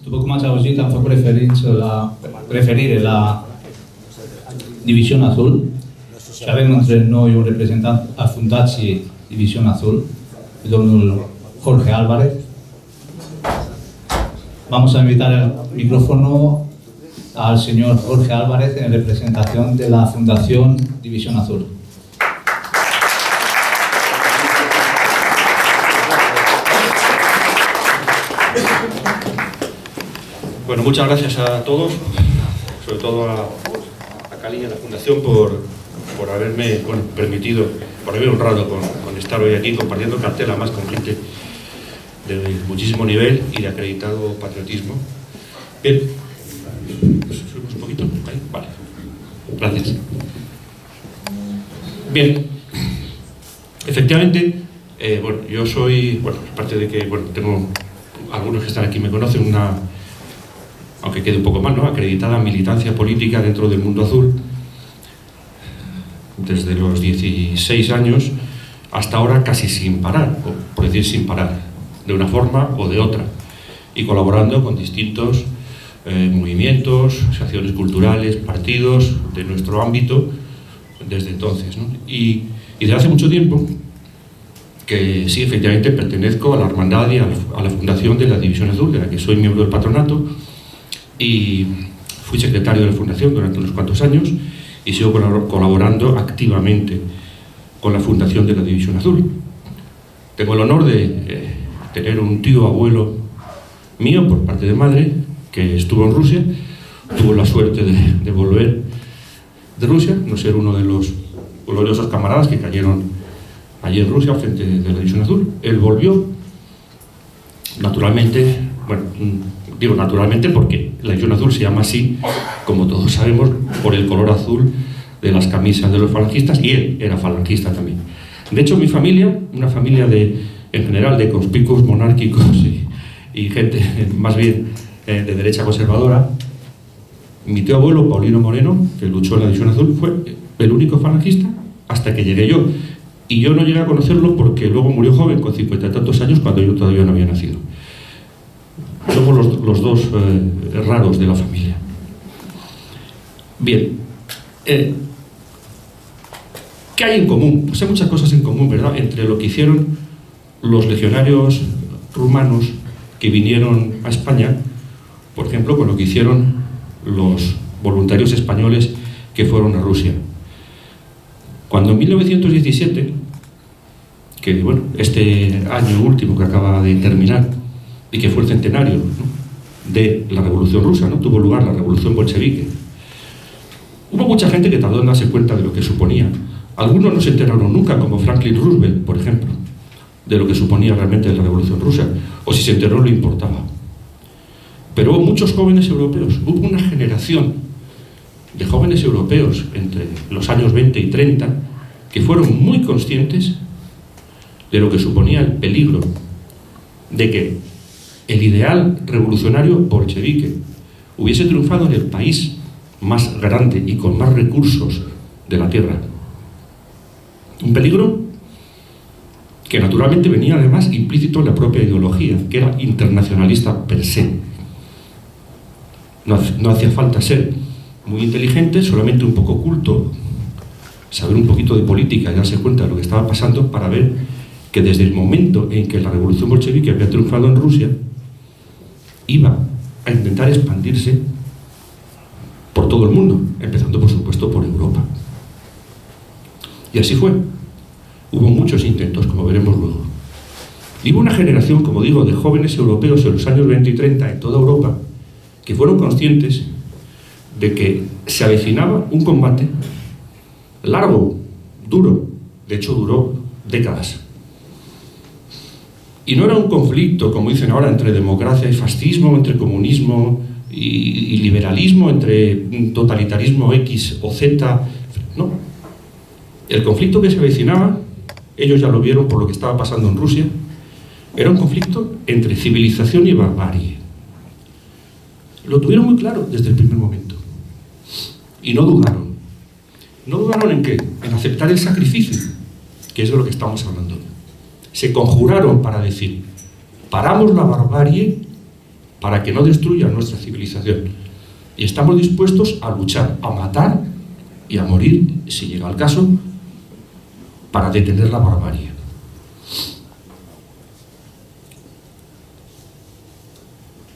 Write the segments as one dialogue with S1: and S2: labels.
S1: după cum ați auzit, am făcut referire la Division Azul și avem între noi un reprezentant al Fundației Division Azul, domnul Jorge Álvarez. Vamos a invitar el micrófono al señor Jorge Álvarez en representación de la Fundación División Azul.
S2: Bueno, muchas gracias a todos, sobre todo a Cali y a la Fundación por haberme permitido, por haberme honrado con estar hoy aquí compartiendo cartel, además con gente de muchísimo nivel y de acreditado patriotismo. Bien, subimos un poquito, ahí, vale, gracias. Bien, efectivamente, bueno, yo soy, bueno, aparte de que, bueno, tengo algunos que están aquí me conocen, aunque quede un poco mal, ¿no?, acreditada militancia política dentro del mundo azul, desde los 16 años hasta ahora casi sin parar, o por decir sin parar, de una forma o de otra, y colaborando con distintos movimientos, asociaciones culturales, partidos de nuestro ámbito desde entonces, ¿no? Y desde hace mucho tiempo que sí, efectivamente pertenezco a la hermandad y a la fundación de la División Azul, de la que soy miembro del patronato, y fui secretario de la fundación durante unos cuantos años y sigo colaborando activamente con la fundación de la División Azul. Tengo el honor de tener un tío abuelo mío por parte de madre que estuvo en Rusia, tuvo la suerte de volver de Rusia, no ser uno de los gloriosos camaradas que cayeron allí en Rusia frente de la División Azul. Él volvió, naturalmente, bueno, digo naturalmente porque la División Azul se llama así, como todos sabemos, por el color azul de las camisas de los falangistas, y él era falangista también. De hecho, mi familia, una familia en general de conspicuos monárquicos y gente más bien de derecha conservadora, mi tío abuelo, Paulino Moreno, que luchó en la División Azul, fue el único falangista hasta que llegué yo. Y yo no llegué a conocerlo porque luego murió joven, con 50 y tantos años, cuando yo todavía no había nacido. Somos los dos raros de la familia. Bien, ¿qué hay en común? Pues hay muchas cosas en común, ¿verdad?, entre lo que hicieron los legionarios rumanos que vinieron a España, por ejemplo, con lo que hicieron los voluntarios españoles que fueron a Rusia. Cuando en 1917, que bueno, este año último que acaba de terminar, y que fue el centenario, ¿no?, de la Revolución Rusa, ¿no?, tuvo lugar la Revolución Bolchevique, hubo mucha gente que tardó en darse cuenta de lo que suponía. Algunos no se enteraron nunca, como Franklin Roosevelt, por ejemplo, de lo que suponía realmente la Revolución Rusa, o si se enteró le importaba. Pero hubo muchos jóvenes europeos, hubo una generación de jóvenes europeos entre los años 20 y 30 que fueron muy conscientes de lo que suponía el peligro de que el ideal revolucionario bolchevique hubiese triunfado en el país más grande y con más recursos de la tierra. Un peligro que naturalmente venía además implícito en la propia ideología, que era internacionalista per se. No hacía falta ser muy inteligente, solamente un poco culto, saber un poquito de política y darse cuenta de lo que estaba pasando para ver que desde el momento en que la revolución bolchevique había triunfado en Rusia, iba a intentar expandirse por todo el mundo, empezando por supuesto por Europa. Y así fue. Hubo muchos intentos, como veremos luego. Y hubo una generación, como digo, de jóvenes europeos en los años 20 y 30 en toda Europa, que fueron conscientes de que se avecinaba un combate largo, duro, de hecho duró décadas. Y no era un conflicto, como dicen ahora, entre democracia y fascismo, entre comunismo y liberalismo, entre totalitarismo X o Z, no. El conflicto que se avecinaba, ellos ya lo vieron por lo que estaba pasando en Rusia, era un conflicto entre civilización y barbarie. Lo tuvieron muy claro desde el primer momento. Y no dudaron. No dudaron en qué, en aceptar el sacrificio, que es de lo que estamos hablando. Se conjuraron para decir, paramos la barbarie para que no destruyan nuestra civilización. Y estamos dispuestos a luchar, a matar y a morir, si llega el caso, para detener la barbarie.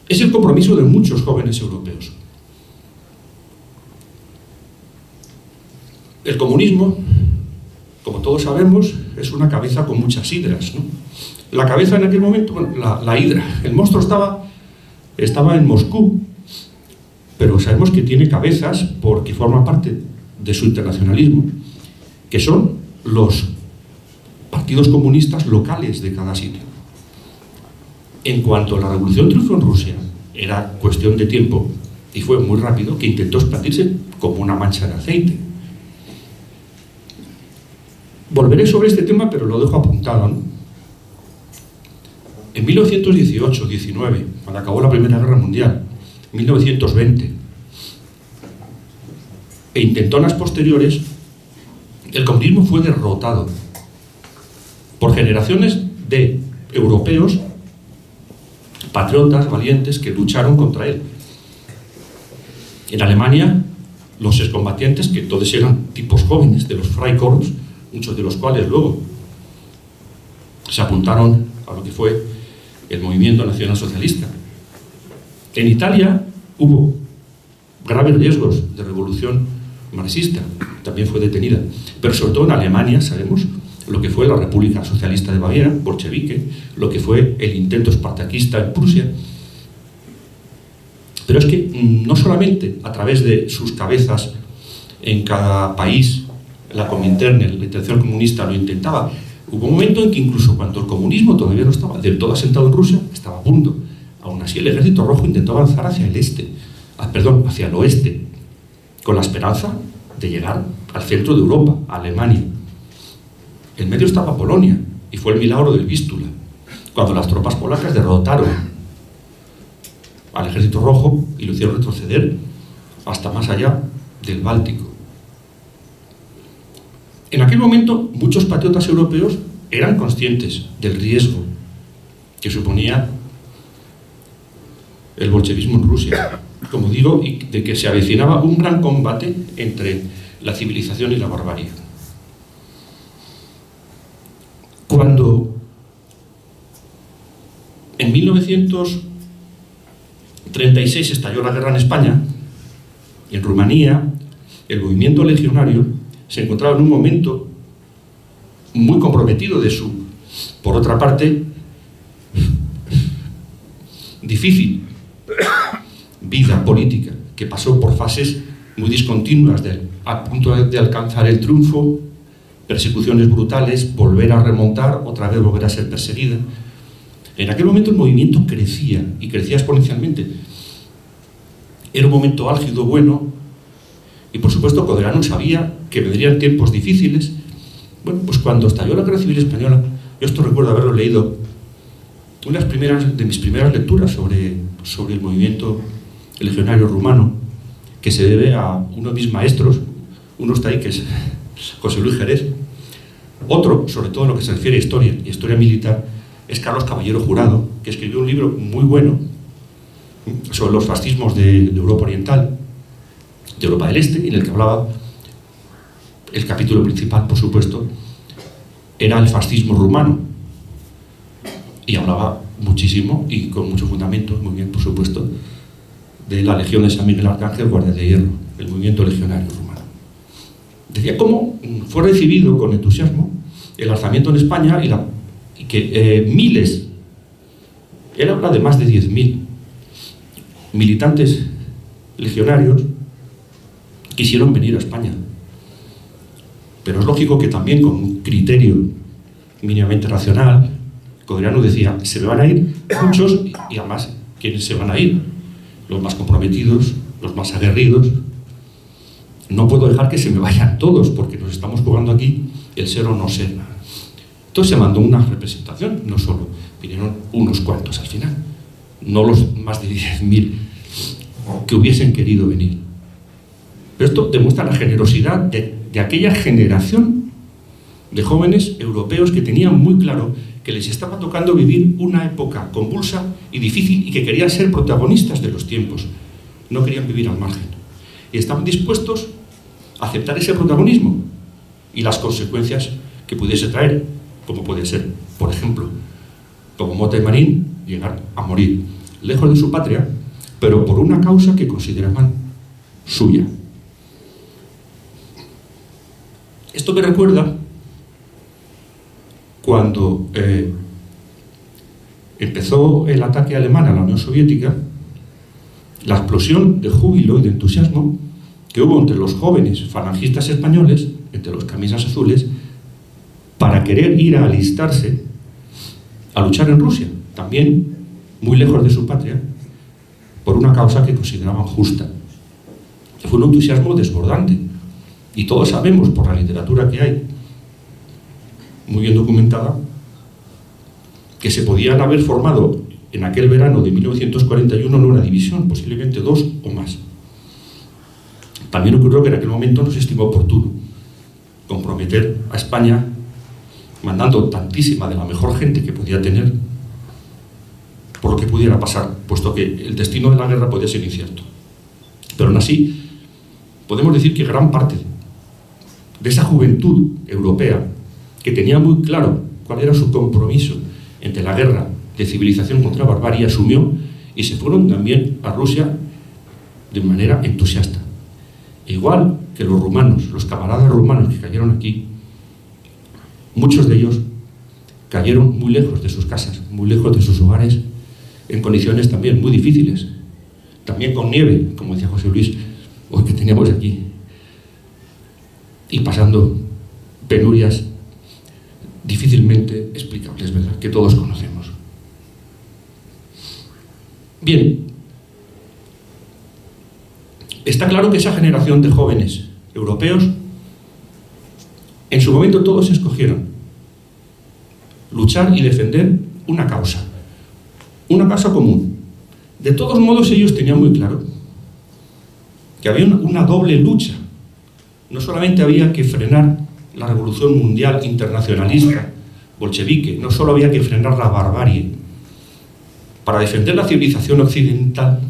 S2: Es el compromiso de muchos jóvenes europeos. El comunismo, como todos sabemos, es una cabeza con muchas hidras, ¿no? La cabeza en aquel momento, bueno, la hidra, el monstruo estaba en Moscú, pero sabemos que tiene cabezas porque forma parte de su internacionalismo, que son los partidos comunistas locales de cada sitio. En cuanto a la revolución triunfó en Rusia, era cuestión de tiempo, y fue muy rápido, que intentó expandirse como una mancha de aceite. Volveré sobre este tema, pero lo dejo apuntado, ¿no? En 1918-19, cuando acabó la Primera Guerra Mundial, 1920, e intentonas posteriores, el comunismo fue derrotado por generaciones de europeos patriotas, valientes, que lucharon contra él. En Alemania, los excombatientes, que todos eran tipos jóvenes de los Freikorps, muchos de los cuales luego se apuntaron a lo que fue el movimiento nacionalsocialista. En Italia hubo graves riesgos de revolución marxista, también fue detenida, pero sobre todo en Alemania sabemos lo que fue la República Socialista de Baviera, bolchevique, lo que fue el intento espartaquista en Prusia. Pero es que no solamente a través de sus cabezas en cada país, la Comintern, la Internacional Comunista lo intentaba. Hubo un momento en que incluso cuando el comunismo todavía no estaba del todo asentado en Rusia, estaba a punto. Aún así el Ejército Rojo intentó avanzar hacia hacia el oeste, con la esperanza de llegar al centro de Europa, a Alemania. En medio estaba Polonia, y fue el milagro del Vístula, cuando las tropas polacas derrotaron al Ejército Rojo y lo hicieron retroceder hasta más allá del Báltico. En aquel momento, muchos patriotas europeos eran conscientes del riesgo que suponía el bolchevismo en Rusia, como digo, y de que se avecinaba un gran combate entre la civilización y la barbarie. Cuando en 1936 estalló la guerra en España, y en Rumanía, el movimiento legionario se encontraba en un momento muy comprometido de su, por otra parte, difícil vida política, que pasó por fases muy discontinuas, a punto de alcanzar el triunfo, persecuciones brutales, volver a remontar, otra vez volver a ser perseguida. En aquel momento el movimiento crecía, y crecía exponencialmente. Era un momento álgido, bueno, y por supuesto Coderano sabía que vendrían tiempos difíciles. Bueno, pues cuando estalló la Guerra Civil Española, yo esto recuerdo haberlo leído, una de mis primeras lecturas sobre el movimiento legionario rumano, que se debe a uno de mis maestros, uno está ahí, que es José Luis Jerez. Otro, sobre todo en lo que se refiere a historia y historia militar, es Carlos Caballero Jurado, que escribió un libro muy bueno sobre los fascismos de Europa Oriental, de Europa del Este, en el que hablaba, el capítulo principal, por supuesto, era el fascismo rumano, y hablaba muchísimo y con mucho fundamento, muy bien, por supuesto, de la Legión de San Miguel Arcángel, Guardia de Hierro, el movimiento legionario rumano. Decía cómo fue recibido con entusiasmo el alzamiento en España y que miles, él habla de más de 10.000 militantes legionarios quisieron venir a España. Pero es lógico que también con un criterio mínimamente racional, Coderano decía, se me van a ir muchos, y además, ¿quiénes se van a ir? Los más comprometidos, los más aguerridos. No puedo dejar que se me vayan todos, porque nos estamos jugando aquí el ser o no ser. Entonces se mandó una representación, no solo, vinieron unos cuantos al final, no los más de 10.000 que hubiesen querido venir. Pero esto demuestra la generosidad de aquella generación de jóvenes europeos que tenían muy claro que les estaba tocando vivir una época convulsa y difícil y que querían ser protagonistas de los tiempos. No querían vivir al margen. Y estaban dispuestos a aceptar ese protagonismo y las consecuencias que pudiese traer, como puede ser, por ejemplo, como Mota y Marín, llegar a morir lejos de su patria, pero por una causa que consideraban suya. Esto me recuerda cuando empezó el ataque alemán a la Unión Soviética, la explosión de júbilo y de entusiasmo que hubo entre los jóvenes falangistas españoles, entre los camisas azules, para querer ir a alistarse a luchar en Rusia, también muy lejos de su patria, por una causa que consideraban justa. Fue un entusiasmo desbordante, y todos sabemos, por la literatura que hay, muy bien documentada, que se podían haber formado en aquel verano de 1941 una división, posiblemente 2 o más. También ocurrió que en aquel momento no se estimó oportuno comprometer a España mandando tantísima de la mejor gente que podía tener por lo que pudiera pasar, puesto que el destino de la guerra podía ser incierto. Pero aún así, podemos decir que gran parte de esa juventud europea, que tenía muy claro cuál era su compromiso entre la guerra de civilización contra la barbarie, asumió y se fueron también a Rusia de manera entusiasta. Igual que los rumanos, los camaradas rumanos que cayeron aquí, muchos de ellos cayeron muy lejos de sus casas, muy lejos de sus hogares, en condiciones también muy difíciles, también con nieve, como decía José Luis, hoy que teníamos aquí, y pasando penurias difícilmente explicables, ¿verdad?, que todos conocemos. Bien, está claro que esa generación de jóvenes europeos, en su momento todos escogieron luchar y defender una causa común. De todos modos, ellos tenían muy claro que había una doble lucha. No solamente había que frenar la revolución mundial internacionalista bolchevique, no solo había que frenar la barbarie. Para defender la civilización occidental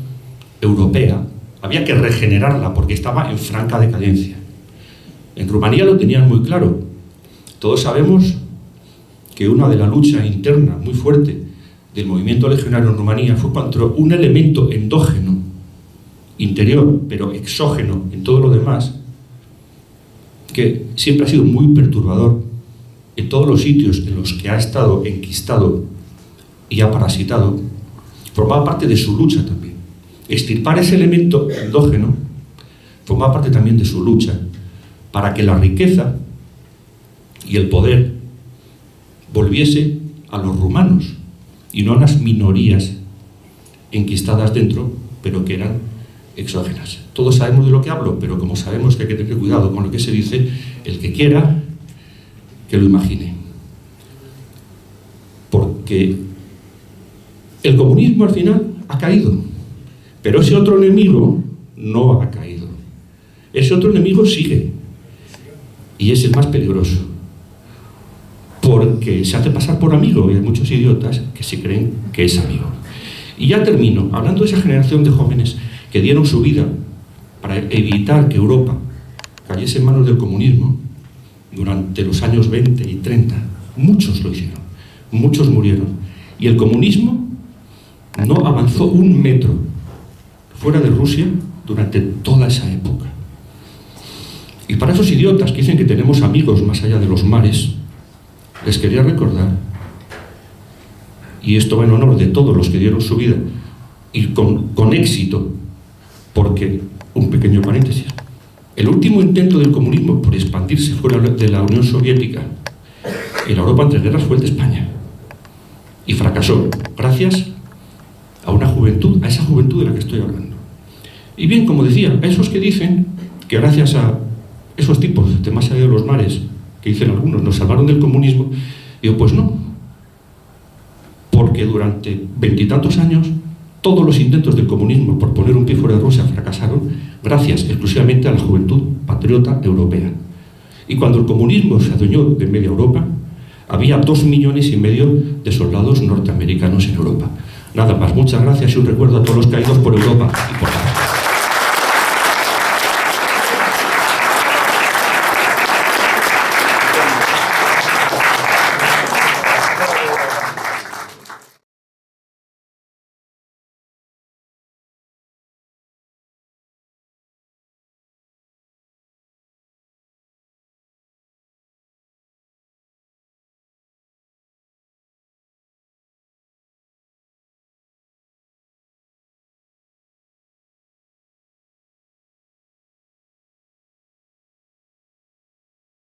S2: europea, había que regenerarla porque estaba en franca decadencia. En Rumanía lo tenían muy claro. Todos sabemos que una de la lucha interna muy fuerte del movimiento legionario en Rumanía fue contra un elemento endógeno, interior, pero exógeno en todo lo demás, que siempre ha sido muy perturbador en todos los sitios en los que ha estado enquistado y ha parasitado. Formaba parte de su lucha también. Extirpar ese elemento endógeno formaba parte también de su lucha para que la riqueza y el poder volviese a los rumanos y no a las minorías enquistadas dentro, pero que eran exógenas. Todos sabemos de lo que hablo, pero como sabemos que hay que tener cuidado con lo que se dice, el que quiera, que lo imagine. Porque el comunismo al final ha caído, pero ese otro enemigo no ha caído. Ese otro enemigo sigue, y es el más peligroso, porque se hace pasar por amigo, y hay muchos idiotas que se creen que es amigo. Y ya termino, hablando de esa generación de jóvenes que dieron su vida para evitar que Europa cayese en manos del comunismo durante los años 20 y 30. Muchos lo hicieron, muchos murieron. Y el comunismo no avanzó un metro fuera de Rusia durante toda esa época. Y para esos idiotas que dicen que tenemos amigos más allá de los mares, les quería recordar, y esto va en honor de todos los que dieron su vida, y con éxito, porque, un pequeño paréntesis, el último intento del comunismo por expandirse fuera de la Unión Soviética en la Europa entre guerras fue el de España, y fracasó, gracias a una juventud, a esa juventud de la que estoy hablando. Y bien, como decía, a esos que dicen que gracias a esos tipos de más allá de los mares, que dicen algunos, nos salvaron del comunismo, digo, pues no, porque durante 20 y tantos años todos los intentos del comunismo por poner un pie fuera de Rusia fracasaron gracias exclusivamente a la juventud patriota europea. Y cuando el comunismo se adueñó de media Europa, había 2,5 millones de soldados norteamericanos en Europa. Nada más, muchas gracias y un recuerdo a todos los caídos por Europa y por la